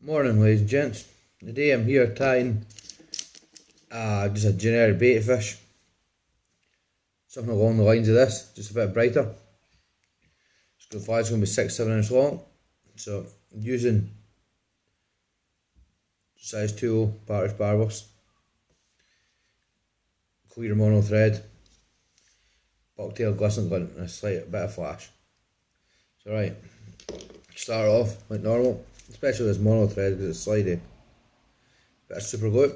Morning, ladies and gents. Today I'm here tying just a generic bait fish. Something along the lines of this, just a bit brighter. The fly's going to be 6-7 inch long. So using size 2 Partridge barbers, clear mono thread, bucktail glisten glint and a slight bit of flash. So right, start off like normal, especially this mono thread because it's slidey. Bit of super glue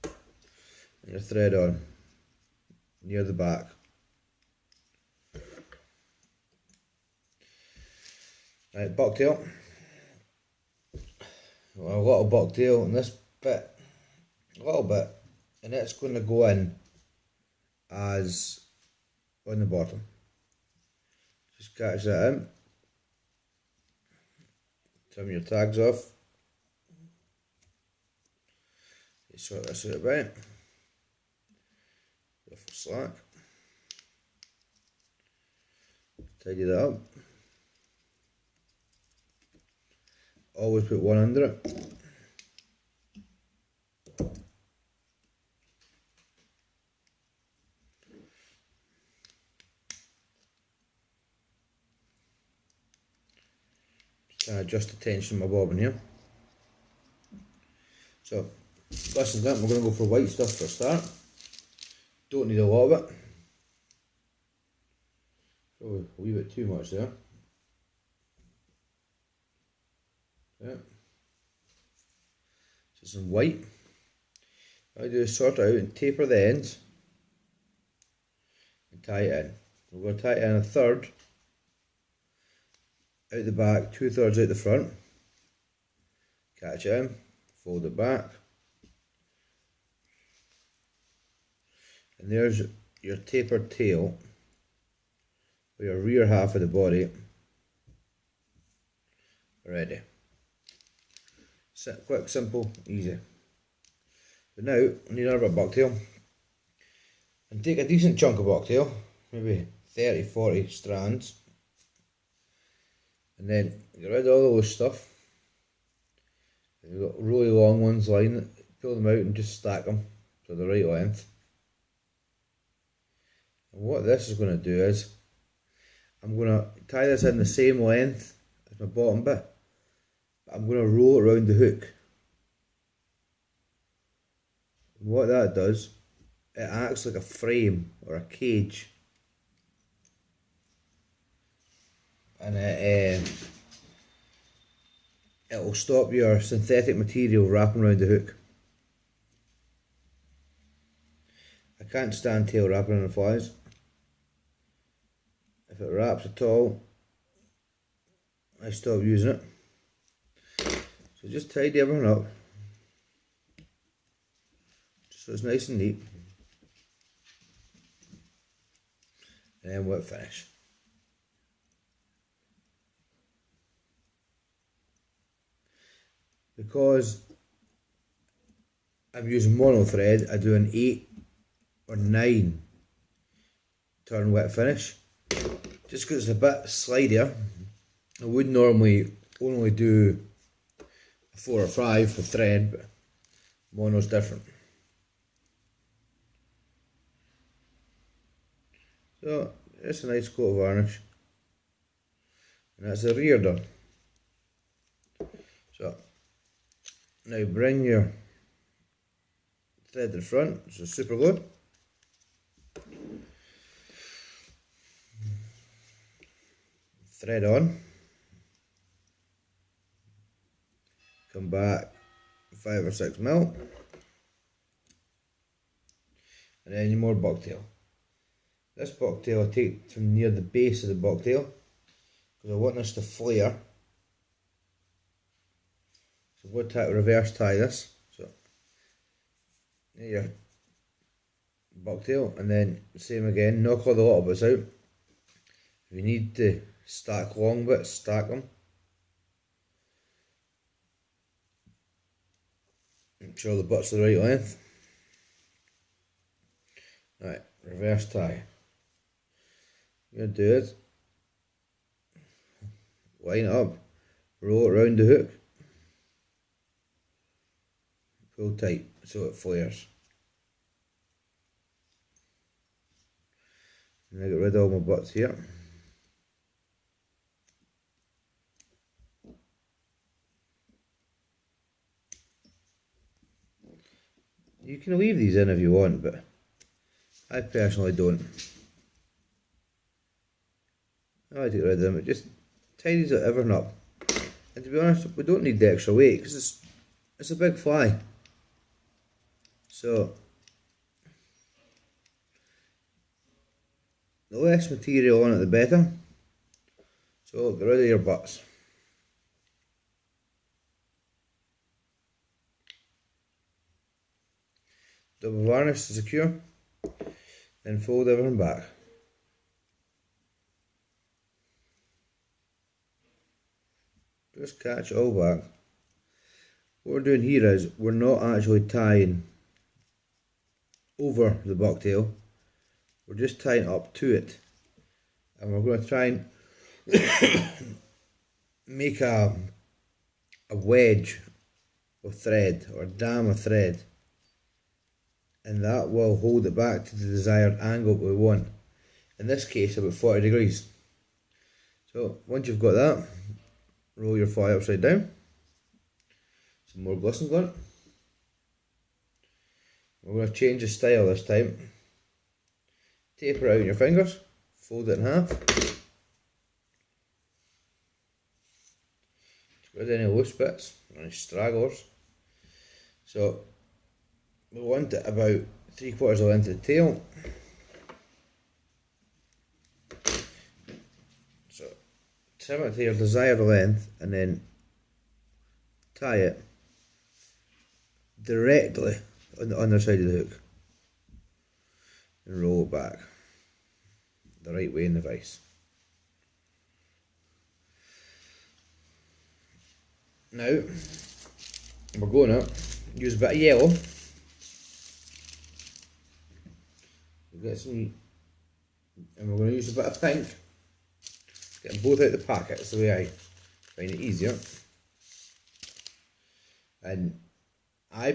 and your thread on near the back. Right, bucktail. Well, a little bucktail in this bit, a little bit, and it's going to go in as on the bottom. Just catch that in. Trim your tags off. You sort this out a bit. Go for slack. Tidy that up. Always put one under it. Just adjust the tension of my bobbin here. So, glisten glint, we're going to go for white stuff for a start. Don't need a lot of it. Probably a wee bit too much there. Yeah. So some white. What I do is sort it out and taper the ends and tie it in. We're going to tie it in a third out the back, 2/3 out the front. Catch it in, fold it back. And there's your tapered tail for your rear half of the body ready. Quick, simple, easy. But now, we need another bucktail. And take a decent chunk of bucktail, maybe 30-40 strands. And then get rid of all the loose stuff. If you've got really long ones lying, pull them out and just stack them to the right length. And what this is going to do is, I'm going to tie this in the same length as my bottom bit. I'm going to roll it around the hook. And what that does, it acts like a frame or a cage. And it'll stop your synthetic material wrapping around the hook. I can't stand tail wrapping on the flies. If it wraps at all, I stop using it. So just tidy everything up, just so it's nice and neat, and then we'll finish. Because I'm using mono thread, I do an 8 or 9 turn wet finish, just because it's a bit slidier. I would normally only do 4 or 5 for thread, but mono's different. So it's a nice coat of varnish, and that's the rear done. So now bring your thread to the front, so super glue. Thread on. Come back 5 or 6 mil, and then more bucktail. This bucktail I take from near the base of the bucktail because I want this to flare. So I'm going to reverse tie this. So near your bucktail, and then same again, knock all the little bits out. If you need to stack long bits, stack them. Make sure the butt's the right length. Right, reverse tie. You're going to do it. Line it up, roll it round the hook, Pull tight so it flares. And I get rid of all my butts here. You can leave these in if you want, but I personally don't. I like to get rid of them. It just tidies everything up. And to be honest, we don't need the extra weight because it's a big fly. So the less material on it, the better. So get rid of your butts. Double varnish to secure. Then fold everything back. Just catch it all back. What we're doing here is we're not actually tying over the bucktail. We're just tying up to it. And we're going to try and make a wedge of thread or a dam of thread. And that will hold it back to the desired angle we want. In this case, about 40 degrees. So once you've got that, roll your fly upside down. Some more glisten glint. We're going to change the style this time. Taper it out in your fingers, fold it in half. Get rid of any loose bits, any stragglers. So we want it about 3/4 of length of the tail. So trim it to your desired length and then tie it directly on the underside of the hook and roll it back the right way in the vise. Now we're going to use a bit of yellow. Get some, and we're going to use a bit of pink. Get them both out of the packet, that's the way I find it easier. And I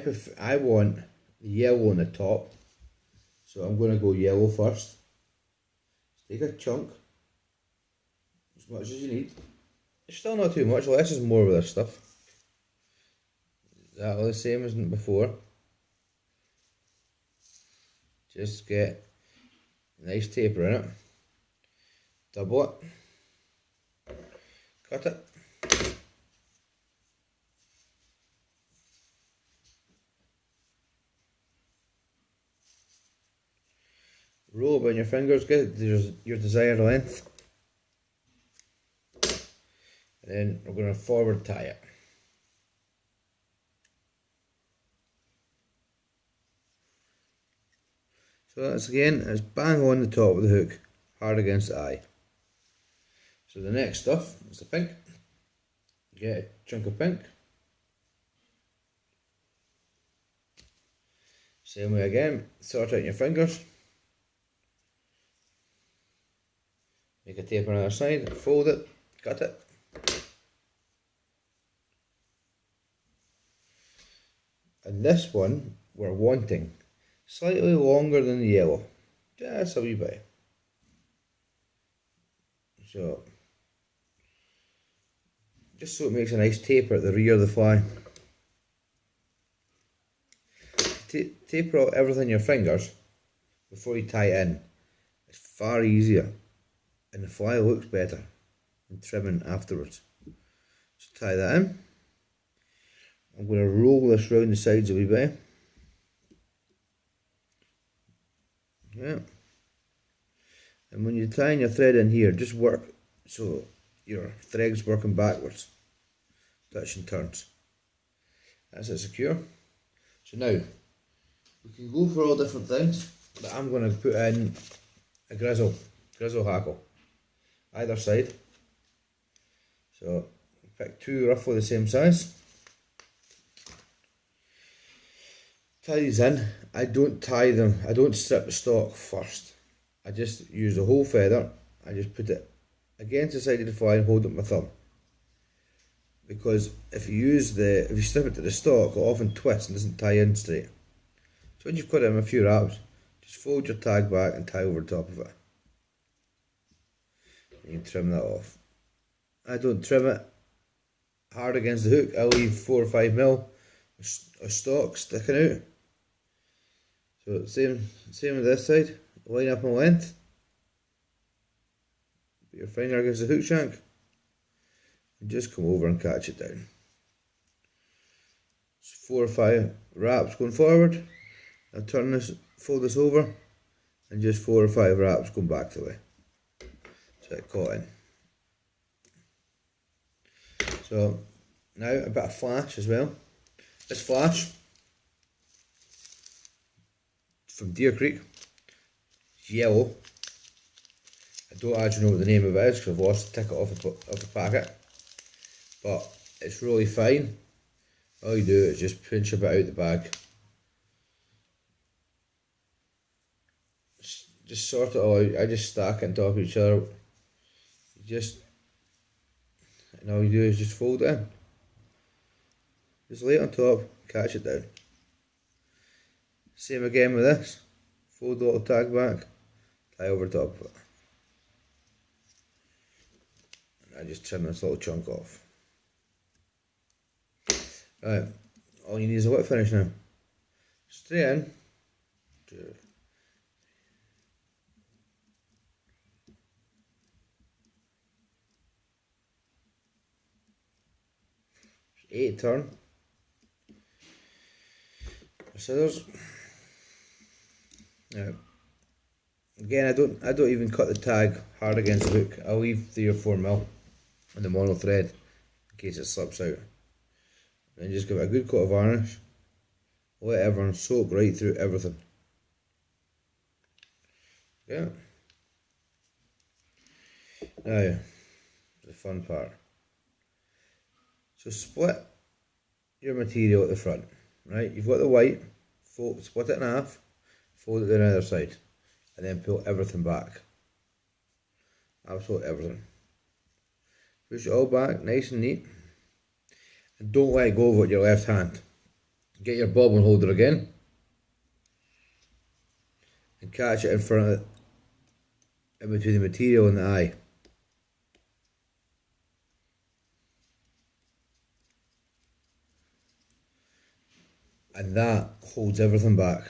want the yellow on the top, so I'm going to go yellow first. Take a chunk, as much as you need. It's still not too much, less is more with this stuff. Exactly the same as before. Just get a nice taper in it. Double it. Cut it. Roll it on your fingers, get your desired length. And then we're going to forward tie it. So that's it's bang on the top of the hook, hard against the eye. So the next stuff is the pink. Get a chunk of pink. Same way again, sort out your fingers. Make a tape on the other side, fold it, cut it. And this one we're wanting slightly longer than the yellow, just a wee bit. So, just so it makes a nice taper at the rear of the fly. Taper out everything in your fingers before you tie it in. It's far easier and the fly looks better than trimming afterwards. So tie that in. I'm going to roll this round the sides a wee bit. Yeah. And when you're tying your thread in here, just work so your thread's working backwards. Touch and turns. That's it secure. So now, we can go for all different things, but I'm going to put in a grizzle hackle, either side. So, pick two roughly the same size. Tie these in. I don't tie them, I don't strip the stock first. I just use the whole feather, I just put it against the side of the fly and hold it with my thumb. because if you strip it to the stock, it'll often twist and doesn't tie in straight. So when you've cut it in a few wraps, just fold your tag back and tie over the top of it. You can trim that off. I don't trim it hard against the hook. I leave 4 or 5 mil of stock sticking out. So same with this side. Line up in length. Put your finger against the hook shank. And just come over and catch it down. It's 4 or 5 wraps going forward. I'll fold this over, and just 4 or 5 wraps going back the way. So it caught in. So now a bit of flash as well. This flash from Deer Creek. It's yellow. I don't actually know what the name of it is because I've lost the ticket off the packet. But it's really fine. All you do is just pinch a bit out the bag. Just sort it all out. I just stack it on top of each other. And all you do is just fold it in. Just lay it on top, catch it down. Same again with this. Fold the little tag back, tie over top of it. And I just trim this little chunk off. Right, all you need is a wet finish now. Straight in. 2, 8 turn. Scissors. Now, again, I don't even cut the tag hard against the hook. I'll leave 3 or 4 mil on the mono thread in case it slips out. Then just give it a good coat of varnish. Let everyone soak right through everything. Yeah. Now, the fun part. So split your material at the front, right? You've got the white, split it in half, fold it down the other side, and then pull everything back. Absolutely everything. Push it all back, nice and neat. And don't let go of it with your left hand. Get your bobbin holder again, and catch it in front of it, in between the material and the eye. And that holds everything back.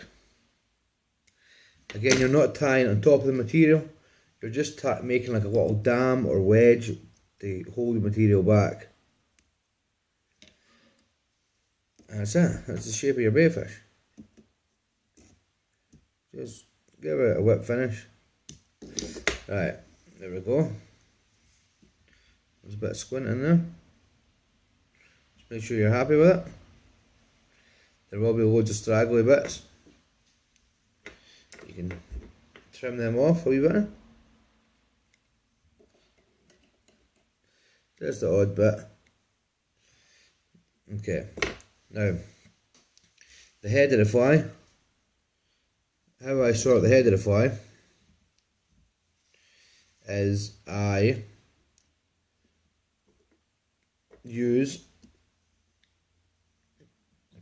Again, you're not tying on top of the material, you're just making like a little dam or wedge to hold the material back. And that's it, that's the shape of your baitfish. Just give it a wet finish. Right, there we go. There's a bit of squint in there. Just make sure you're happy with it. There will be loads of straggly bits. You can trim them off a wee bit. There's the odd bit. Okay, now the head of the fly. How I sort the head of the fly is I use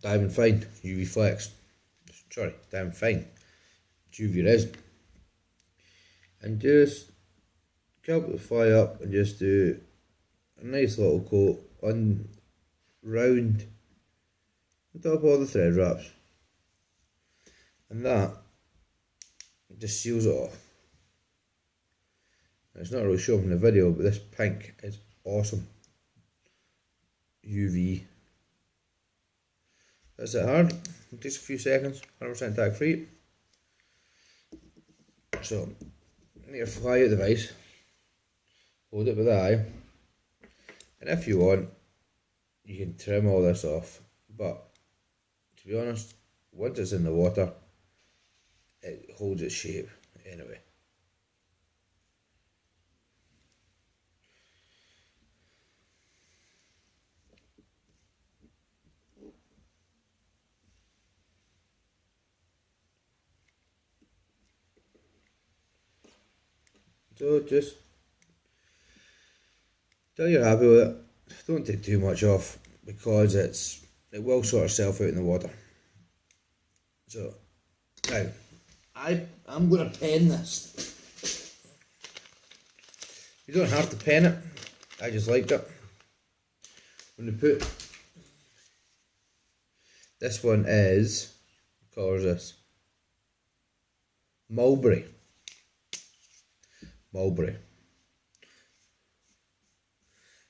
Diamond Fine UV Flex. Sorry, Diamond Fine. It's UV resin. And just kelp the fly up and just do a nice little coat on round the top of all the thread wraps. And that just seals it off. It's not really showing in the video, but this pink is awesome. UV. That's it hard. It takes a few seconds, 100% tag free. So, need to fly out the vise, hold it with the eye, and if you want, you can trim all this off. But to be honest, once it's in the water, it holds its shape anyway. So just till you're happy with it, don't take too much off because it will sort itself out in the water. So now I'm going to pen this. You don't have to pen it. I just liked it. I'm going to put this one is, what colour is this? Mulberry.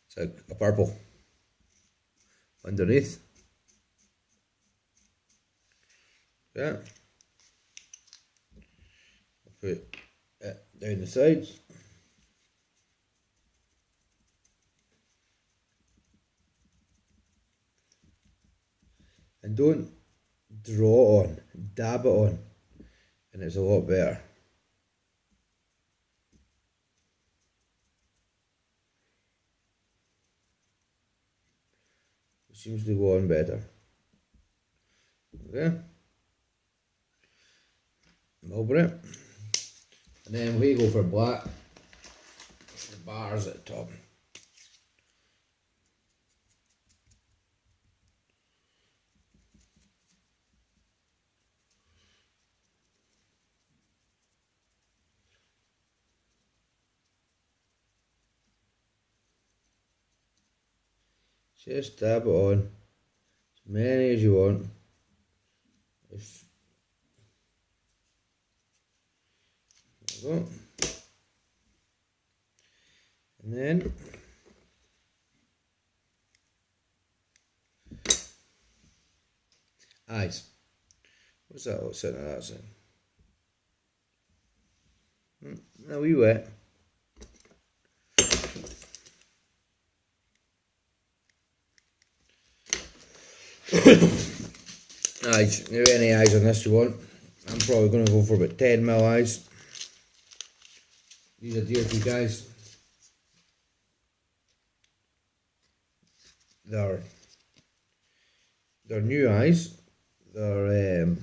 It's like a purple underneath. Yeah. I'll put it down the sides. And don't draw on, dab it on, and it's a lot better. It seems to go on better. Okay. Over it. And then we go for black. The bars at the top. Just dab it on as many as you want. There we go. And then eyes. What's that all sitting on that side? A wee wet. Eyes. Now any eyes on this you want. I'm probably going to go for about 10mm eyes. These are dear to you guys. They're new eyes. They've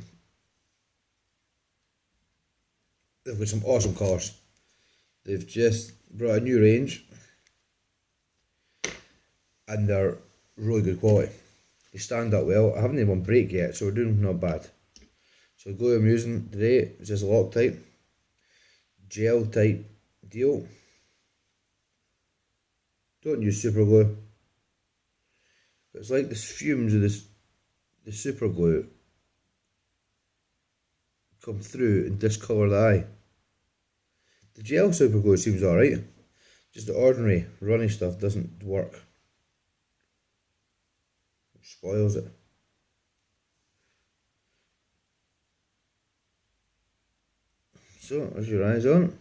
got some awesome colours. They've just brought a new range and they're really good quality. They stand up well. I haven't had one break yet, so we're doing not bad. So the glue I'm using today is just Loctite, gel type deal. Don't use super glue. It's like the fumes of the super glue come through and discolour the eye. The gel super glue seems alright. Just the ordinary runny stuff doesn't work. It spoils it. So, as your eyes on.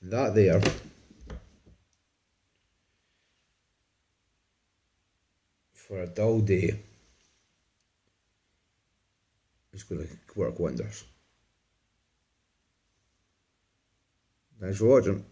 That there for a dull day is going to work wonders. Thanks for watching.